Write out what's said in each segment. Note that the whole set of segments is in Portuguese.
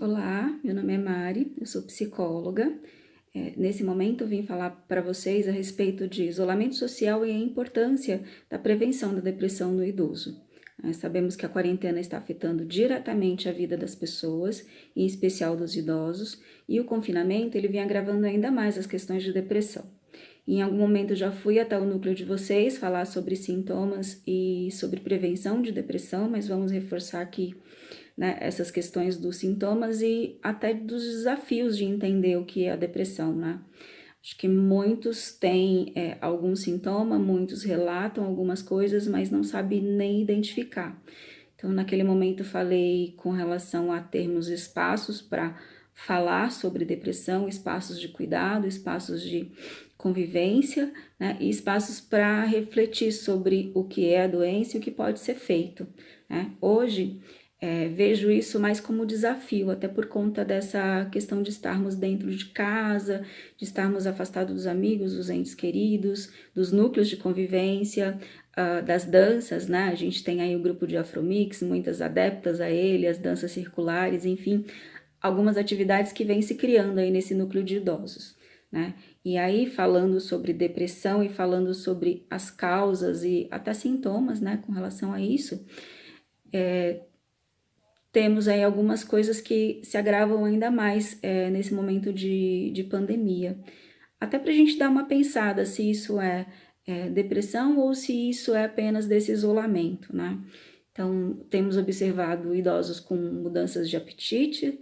Olá, meu nome é Mari, eu sou psicóloga. Nesse momento vim falar para vocês a respeito de isolamento social e a importância da prevenção da depressão no idoso. Sabemos que a quarentena está afetando diretamente a vida das pessoas, em especial dos idosos, e o confinamento ele vem agravando ainda mais as questões de depressão. Em algum momento já fui até o núcleo de vocês falar sobre sintomas e sobre prevenção de depressão, mas vamos reforçar aqui, né, essas questões dos sintomas e até dos desafios de entender o que é a depressão, né? Acho que muitos têm algum sintoma, muitos relatam algumas coisas, mas não sabem nem identificar. Então, naquele momento, falei com relação a termos espaços para falar sobre depressão, espaços de cuidado, espaços de convivência, né, e espaços para refletir sobre o que é a doença e o que pode ser feito, né? Hoje, vejo isso mais como desafio, até por conta dessa questão de estarmos dentro de casa, de estarmos afastados dos amigos, dos entes queridos, dos núcleos de convivência, das danças, né? A gente tem aí o grupo de Afromix, muitas adeptas a ele, as danças circulares, enfim, algumas atividades que vêm se criando aí nesse núcleo de idosos, né? E aí, falando sobre depressão e falando sobre as causas e até sintomas, né, com relação a isso, temos aí algumas coisas que se agravam ainda mais nesse momento de pandemia. Até para a gente dar uma pensada se isso é depressão ou se isso é apenas desse isolamento, né? Então, temos observado idosos com mudanças de apetite,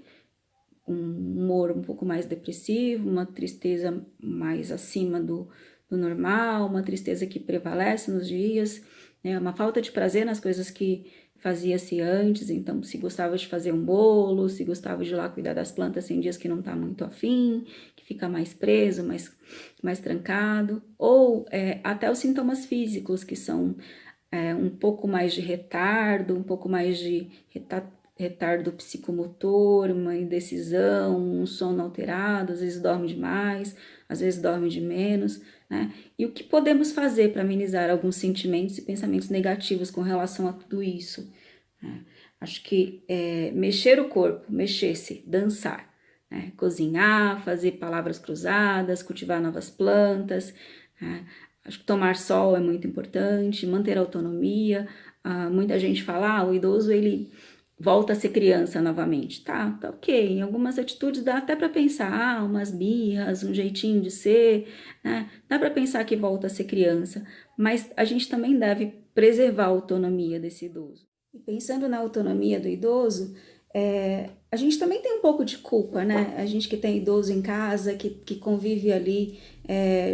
um humor um pouco mais depressivo, uma tristeza mais acima do normal, uma tristeza que prevalece nos dias, né? Uma falta de prazer nas coisas que fazia-se antes. Então, se gostava de fazer um bolo, se gostava de ir lá cuidar das plantas, tem dias que não está muito afim, que fica mais preso, mais trancado, ou até os sintomas físicos, que são um pouco mais de retardo, um pouco mais de retardo psicomotor, uma indecisão, um sono alterado, às vezes dorme demais, às vezes dorme de menos, né? E o que podemos fazer para amenizar alguns sentimentos e pensamentos negativos com relação a tudo isso? Acho que mexer o corpo, mexer-se, dançar, né? Cozinhar, fazer palavras cruzadas, cultivar novas plantas, né? Acho que tomar sol é muito importante, manter a autonomia. Muita gente fala, o idoso ele volta a ser criança novamente. Tá ok. Em algumas atitudes dá até para pensar, umas birras, um jeitinho de ser, né? Dá para pensar que volta a ser criança, mas a gente também deve preservar a autonomia desse idoso. E pensando na autonomia do idoso, a gente também tem um pouco de culpa, né? A gente que tem idoso em casa, que convive ali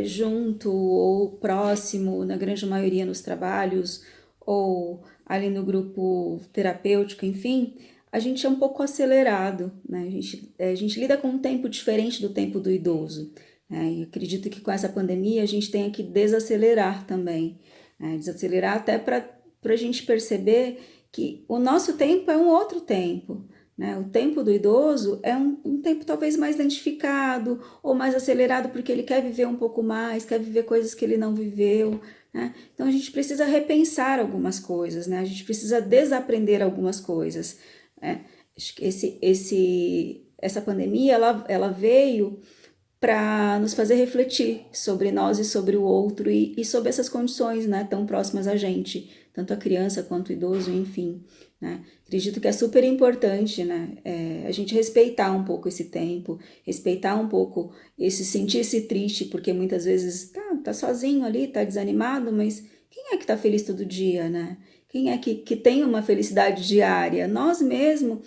junto ou próximo, na grande maioria nos trabalhos, ou ali no grupo terapêutico, enfim, a gente é um pouco acelerado, né? A gente lida com um tempo diferente do tempo do idoso, né? E acredito que com essa pandemia a gente tenha que desacelerar também, né? Desacelerar até para a gente perceber que o nosso tempo é um outro tempo, né? O tempo do idoso é um tempo talvez mais lentificado ou mais acelerado porque ele quer viver um pouco mais, quer viver coisas que ele não viveu, né? Então a gente precisa repensar algumas coisas, né? A gente precisa desaprender algumas coisas, né? Acho que essa pandemia ela veio para nos fazer refletir sobre nós e sobre o outro e sobre essas condições, né, tão próximas a gente, tanto a criança quanto o idoso, enfim, né. Acredito que é super importante, né, a gente respeitar um pouco esse tempo, respeitar um pouco sentir-se triste, porque muitas vezes tá sozinho ali, tá desanimado, mas quem é que tá feliz todo dia, né? Quem é que tem uma felicidade diária? Nós mesmos,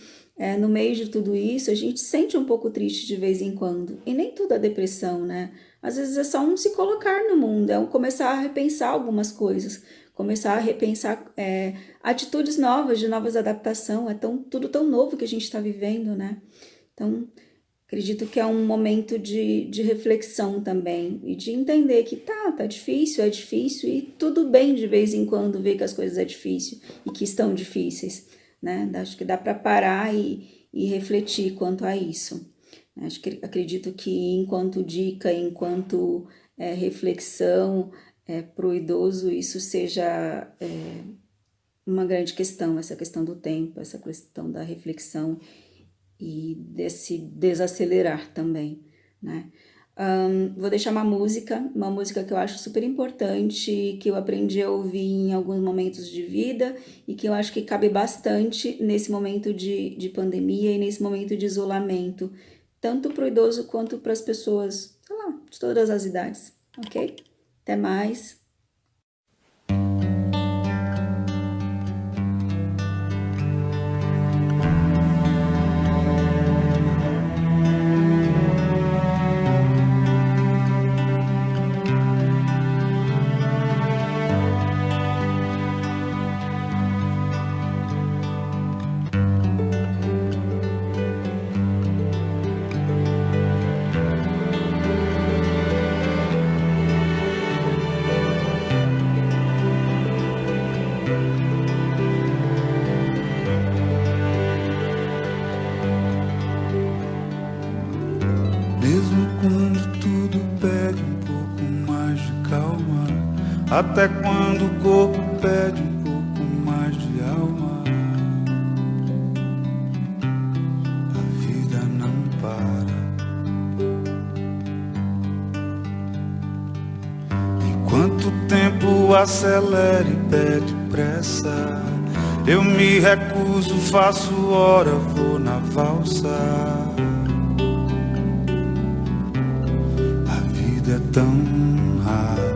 no meio de tudo isso, a gente sente um pouco triste de vez em quando. E nem tudo é depressão, né? Às vezes é só um se colocar no mundo, é um começar a repensar algumas coisas, começar a repensar atitudes novas, de novas adaptação. Tudo tão novo que a gente está vivendo, né? Então, acredito que é um momento de reflexão também e de entender que tá difícil, é difícil e tudo bem de vez em quando ver que as coisas é difícil e que estão difíceis, né? Acho que dá para parar e refletir quanto a isso. Acredito que enquanto dica, enquanto reflexão para o idoso, isso seja uma grande questão, essa questão do tempo, essa questão da reflexão e desse desacelerar também, né? Vou deixar uma música que eu acho super importante, que eu aprendi a ouvir em alguns momentos de vida e que eu acho que cabe bastante nesse momento de pandemia e nesse momento de isolamento, tanto para o idoso quanto para as pessoas, sei lá, de todas as idades, ok? Até mais! Mesmo quando tudo pede um pouco mais de calma, até quando o corpo pede um pouco mais de alma, a vida não para. Enquanto o tempo acelera e pede pressa, eu me recuso, faço hora, vou na valsa. É tão rara.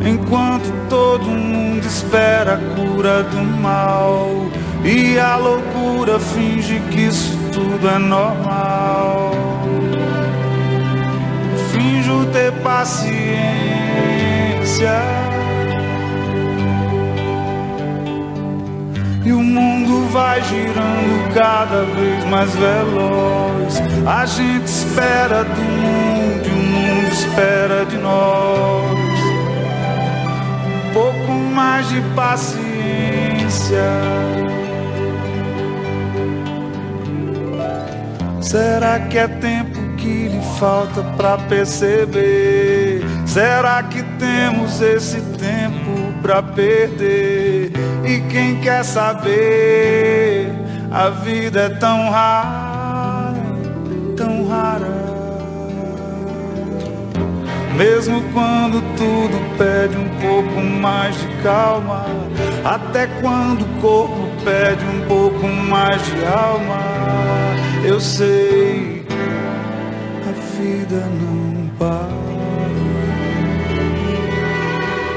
Enquanto todo mundo espera a cura do mal e a loucura finge que isso tudo é normal, finjo ter paciência. E o mundo vai girando cada vez mais veloz. A gente espera do mundo e o mundo espera de nós. Um pouco mais de paciência. Será que é tempo que lhe falta pra perceber? Será que temos esse tempo pra perder? E quem quer saber? A vida é tão rara, tão rara. Mesmo quando tudo pede um pouco mais de calma, até quando o corpo pede um pouco mais de alma, eu sei, a vida não para.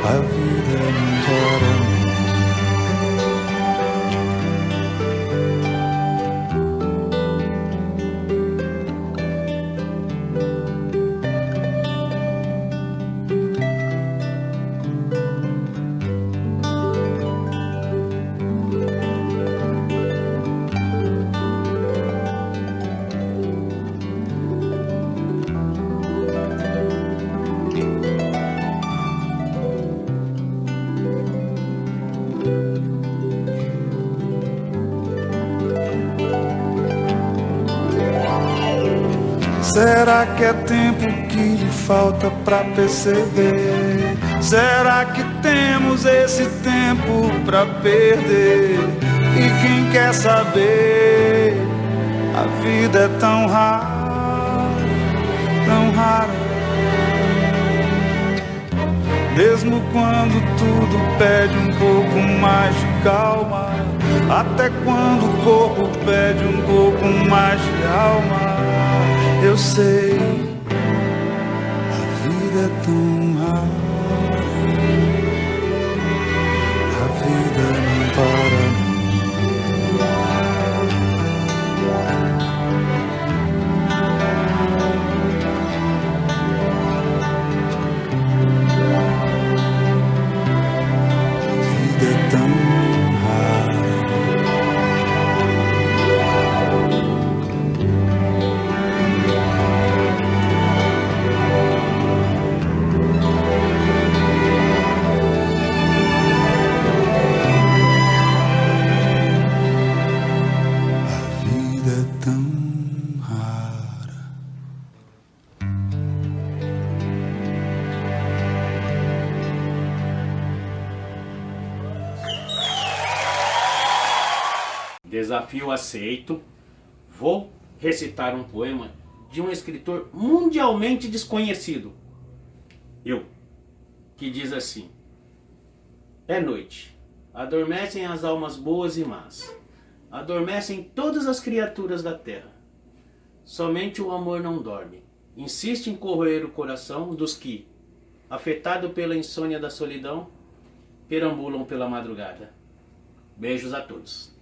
A vida não para. Será que é tempo que lhe falta pra perceber? Será que temos esse tempo pra perder? E quem quer saber? A vida é tão rara, tão rara. Mesmo quando tudo pede um pouco mais de calma, até quando o corpo pede um pouco mais de alma, eu sei, a vida é tão rara, a vida não para. Desafio aceito. Vou recitar um poema de um escritor mundialmente desconhecido. Que diz assim: é noite, adormecem as almas boas e más, adormecem todas as criaturas da terra. Somente o amor não dorme, insiste em corroer o coração dos que, afetado pela insônia da solidão, perambulam pela madrugada. Beijos a todos.